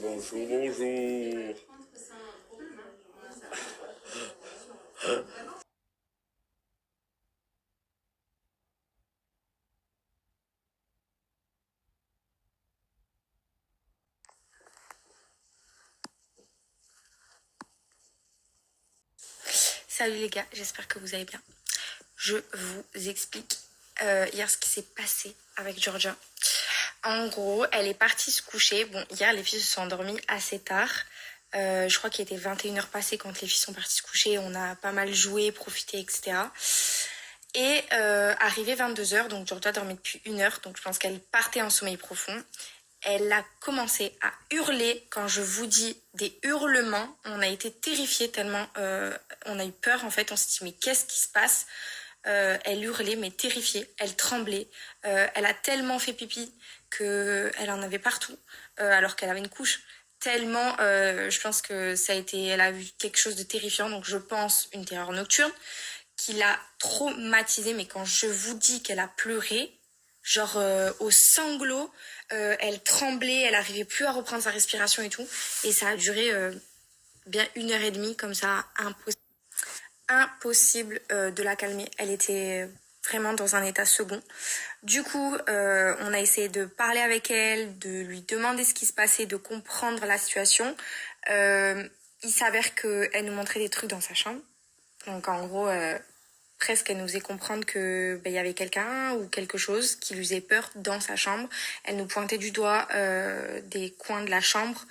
bonjour, bonjour. Salut les gars, j'espère que vous allez bien. Je vous explique hier ce qui s'est passé avec Georgia. En gros, elle est partie se coucher. Bon, hier, les filles se sont endormies assez tard. Je crois qu'il était 21h passées quand les filles sont parties se coucher. On a pas mal joué, profité, etc. Et arrivé 22h, donc Georgia dormait depuis 1 heure, donc je pense qu'elle partait en sommeil profond. Elle a commencé à hurler. Quand je vous dis des hurlements, on a été terrifiés tellement on a eu peur en fait. On s'est dit mais qu'est-ce qui se passe? Elle hurlait mais terrifiée, elle tremblait. Elle a tellement fait pipi qu'elle en avait partout alors qu'elle avait une couche. Tellement, je pense que elle a vu quelque chose de terrifiant, donc je pense une terreur nocturne qui l'a traumatisée. Mais quand je vous dis qu'elle a pleuré, genre au sanglot, elle tremblait, elle arrivait plus à reprendre sa respiration et tout. Et ça a duré bien 1 heure et demie comme ça, impossible de la calmer. Elle était vraiment dans un état second. Du coup, on a essayé de parler avec elle, de lui demander ce qui se passait, de comprendre la situation. Il s'avère qu'elle nous montrait des trucs dans sa chambre. Donc en gros, presque elle nous faisait comprendre que y avait quelqu'un ou quelque chose qui lui faisait peur dans sa chambre. Elle nous pointait du doigt des coins de la chambre.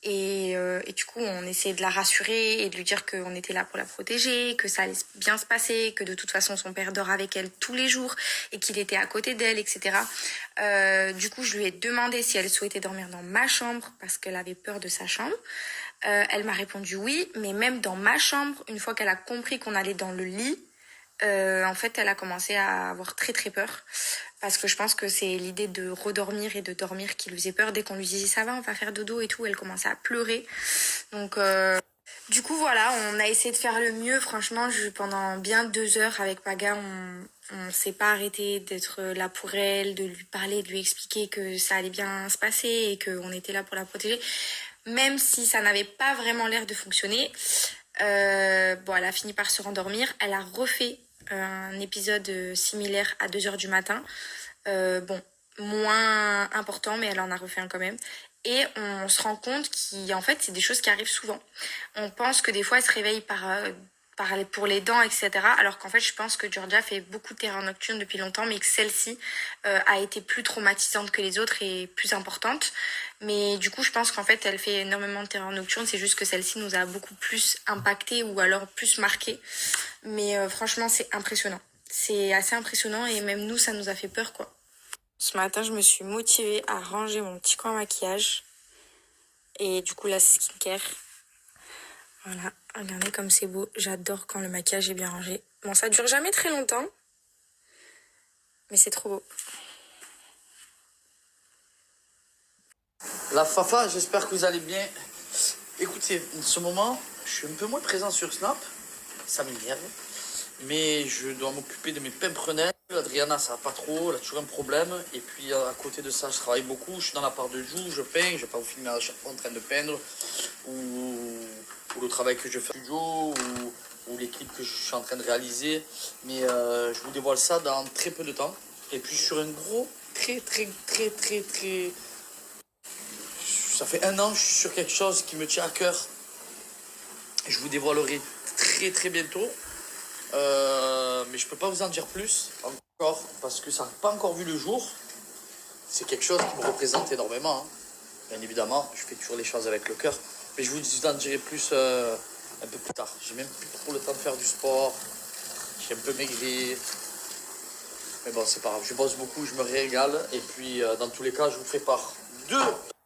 Et du coup, on essayait de la rassurer et de lui dire qu'on était là pour la protéger, que ça allait bien se passer, que de toute façon, son père dort avec elle tous les jours et qu'il était à côté d'elle, etc. Du coup, je lui ai demandé si elle souhaitait dormir dans ma chambre parce qu'elle avait peur de sa chambre. Elle m'a répondu oui, mais même dans ma chambre, une fois qu'elle a compris qu'on allait dans le lit, en fait, elle a commencé à avoir très très peur. Parce que je pense que c'est l'idée de redormir et de dormir qui lui faisait peur. Dès qu'on lui disait ça va, on va faire dodo et tout, elle commençait à pleurer. Donc, du coup, voilà, on a essayé de faire le mieux. Franchement, pendant bien 2 heures avec Paga, on s'est pas arrêté d'être là pour elle, de lui parler, de lui expliquer que ça allait bien se passer et qu'on était là pour la protéger. Même si ça n'avait pas vraiment l'air de fonctionner. Bon, elle a fini par se rendormir. Elle a refait un épisode similaire à 2 heures du matin. Bon, moins important, mais elle en a refait un quand même. Et on se rend compte qu'en fait, c'est des choses qui arrivent souvent. On pense que des fois, elle se réveille pour les dents, etc. Alors qu'en fait, je pense que Georgia fait beaucoup de terreurs nocturnes depuis longtemps, mais que celle-ci a été plus traumatisante que les autres et plus importante. Mais du coup, je pense qu'en fait, elle fait énormément de terreurs nocturnes. C'est juste que celle-ci nous a beaucoup plus impacté ou alors plus marqué. Mais franchement, c'est impressionnant. C'est assez impressionnant et même nous, ça nous a fait peur, quoi. Ce matin, je me suis motivée à ranger mon petit coin maquillage. Et du coup, la skincare. Voilà, regardez comme c'est beau. J'adore quand le maquillage est bien rangé. Bon, ça dure jamais très longtemps. Mais c'est trop beau. La Fafa, j'espère que vous allez bien. Écoutez, en ce moment, je suis un peu moins présent sur Snap. Ça m'énerve. Mais je dois m'occuper de mes pimprenelles. Adriana, ça va pas trop, elle a toujours un problème. Et puis à côté de ça, je travaille beaucoup. Je suis dans la part de joue, je peins. Je vais pas vous filmer à chaque fois en train de peindre. Ou le travail que je fais au studio. Ou les clips que je suis en train de réaliser. Mais je vous dévoile ça dans très peu de temps. Et puis sur un gros, très. Ça fait 1 an que je suis sur quelque chose qui me tient à cœur. Je vous dévoilerai très bientôt. Mais je peux pas vous en dire plus encore parce que ça n'a pas encore vu le jour. C'est quelque chose qui me représente énormément. Hein. Bien évidemment, je fais toujours les choses avec le cœur. Mais je vous en dirai plus un peu plus tard. J'ai même plus trop le temps de faire du sport. J'ai un peu maigri. Mais bon, c'est pas grave. Je bosse beaucoup, je me régale. Et puis, dans tous les cas, je vous ferai part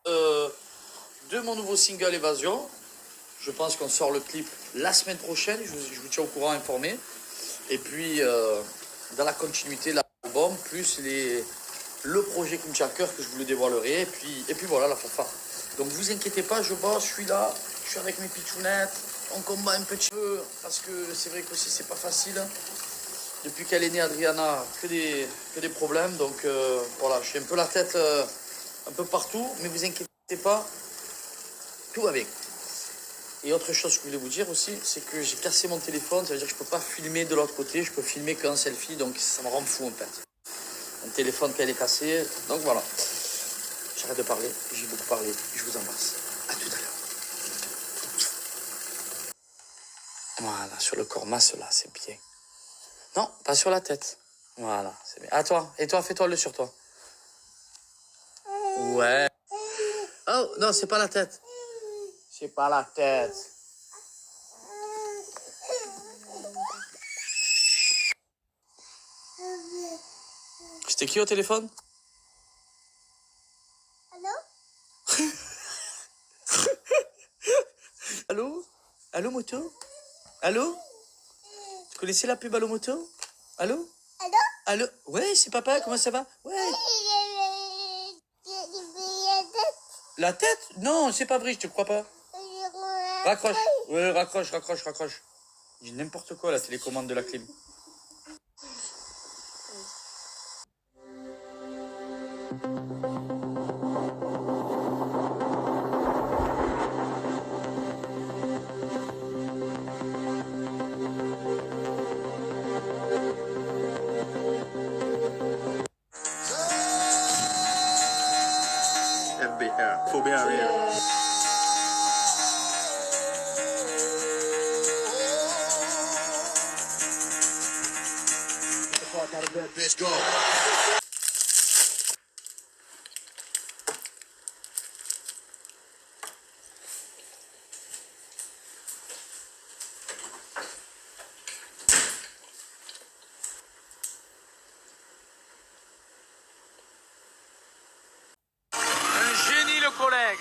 de mon nouveau single Évasion. Je pense qu'on sort le clip la semaine prochaine. Je vous tiens au courant, informé. Et puis, dans la continuité de l'album, plus le projet qui me tient à cœur, que je vous le dévoilerai. Et puis voilà, la fanfare. Donc, vous inquiétez pas, je bosse, je suis là. Je suis avec mes pitchounettes. On combat un petit peu. Parce que c'est vrai qu'aussi, c'est pas facile. Depuis qu'elle est née, Adriana, que des problèmes. Donc, voilà, je suis un peu la tête un peu partout. Mais vous inquiétez pas. tout va bien. Et autre chose que je voulais vous dire aussi, c'est que j'ai cassé mon téléphone, ça veut dire que je peux pas filmer de l'autre côté, je peux filmer qu'un selfie, donc ça me rend fou en fait. Mon téléphone quand il est cassé, donc voilà. J'arrête de parler, j'ai beaucoup parlé, je vous embrasse. À tout à l'heure. Voilà, sur le corps, masse là, c'est bien. Non, pas sur la tête. Voilà, c'est bien. À toi, et toi, fais-toi le sur toi. Ouais. Oh, non, c'est pas la tête. C'est pas la tête. C'était qui au téléphone? Allô? Allô? Allô, moto? Allô? Tu connaissais la pub Allô, moto? Allô? Allô? Allô? Ouais, c'est papa, comment ça va? Ouais. La tête? Non, c'est pas vrai, je te crois pas. Raccroche. Ouais, raccroche, raccroche, raccroche. J'ai n'importe quoi, la télécommande de la clim. FBR, faut bien rire. Un génie le collègue.